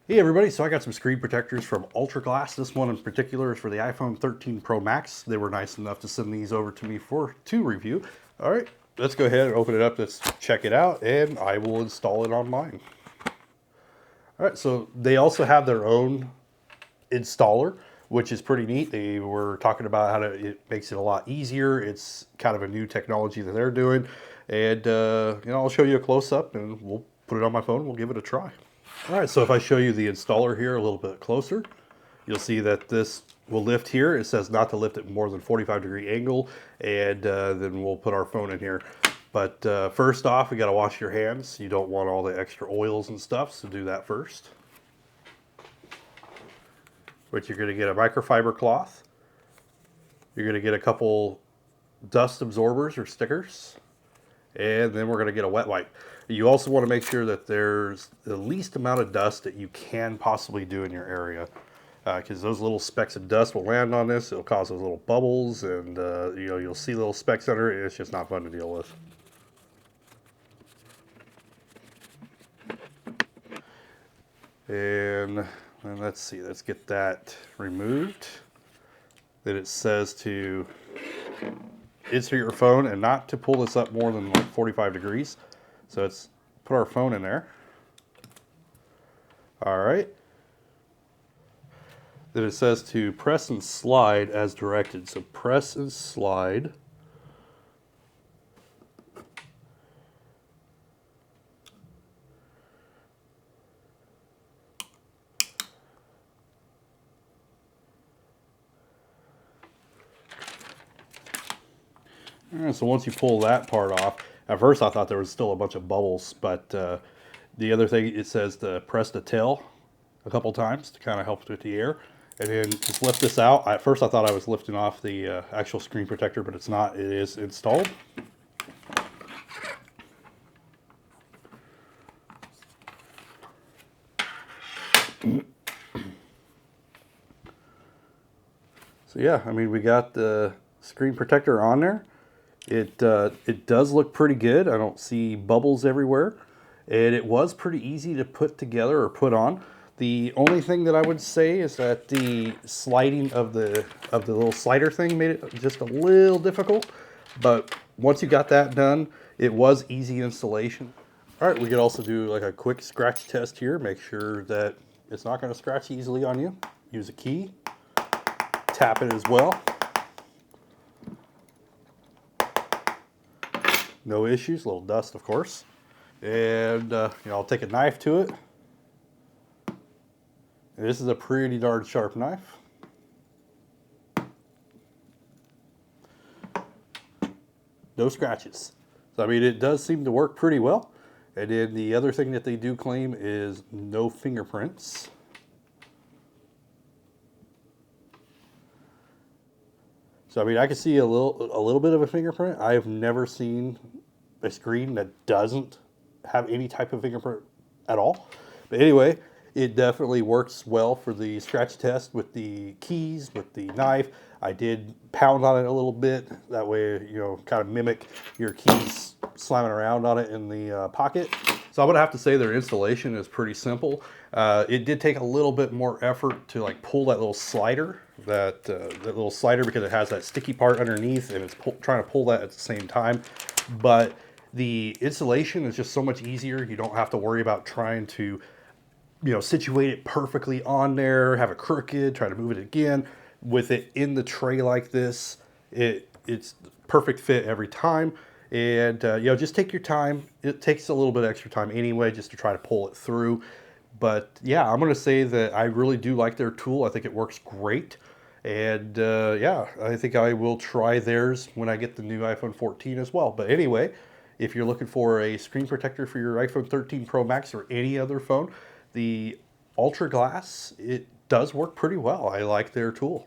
Hey everybody, so I got some screen protectors from UltraGlass. This one in particular is for the iPhone 13 Pro Max. They were nice enough to send these over to me to review. All right, let's go ahead and open it up. Let's check it out and I will install it on mine. All right, so they also have their own installer, which is pretty neat. They were talking about how it makes it a lot easier. It's kind of a new technology that they're doing. And, I'll show you a close up and we'll put it on my phone and we'll give it a try. All right, so if I show you the installer here a little bit closer, you'll see that this will lift here. It says not to lift it more than 45-degree angle, and then we'll put our phone in here. But first off, we got to wash your hands. You don't want all the extra oils and stuff, so do that first. But you're going to get a microfiber cloth. You're going to get a couple dust absorbers or stickers, and then we're going to get a wet wipe. You also want to make sure that there's the least amount of dust that you can possibly do in your area, because those little specks of dust will land on this. It'll cause those little bubbles, and you'll see little specks under it. It's just not fun to deal with. And let's see, let's get that removed. Then it says to insert your phone and not to pull this up more than like 45 degrees. So let's put our phone in there. All right. Then it says to press and slide as directed. So press and slide. All right, so once you pull that part off, at first I thought there was still a bunch of bubbles, but the other thing, it says to press the tail a couple times to kind of help with the air. And then just lift this out. At first I thought I was lifting off the actual screen protector, but it's not. It is installed. So yeah, I mean, we got the screen protector on there. It does look pretty good. I don't see bubbles everywhere. And it was pretty easy to put together or put on. The only thing that I would say is that the sliding of the little slider thing made it just a little difficult. But once you got that done, it was easy installation. All right, we could also do like a quick scratch test here. Make sure that it's not going to scratch easily on you. Use a key. Tap it as well. No issues, a little dust of course. And I'll take a knife to it. And this is a pretty darn sharp knife. No scratches. So I mean, it does seem to work pretty well. And then the other thing that they do claim is no fingerprints. So I mean, I can see a little bit of a fingerprint. I have never seen a screen that doesn't have any type of fingerprint at all. But anyway, it definitely works well for the scratch test with the keys, with the knife. I did pound on it a little bit. That way, kind of mimic your keys slamming around on it in the pocket. So I'm gonna have to say their installation is pretty simple. It did take a little bit more effort to like pull that little slider, that little slider, because it has that sticky part underneath and it's trying to pull that at the same time. But the installation is just so much easier. You don't have to worry about trying to, situate it perfectly on there, have it crooked, try to move it again. With it in the tray like this, it's perfect fit every time. And just take your time. It takes a little bit extra time anyway, just to try to pull it through. But yeah, I'm going to say that I really do like their tool. I think it works great. And yeah, I think I will try theirs when I get the new iPhone 14 as well. But anyway, if you're looking for a screen protector for your iPhone 13 Pro Max or any other phone, the UltraGlass, it does work pretty well. I like their tool.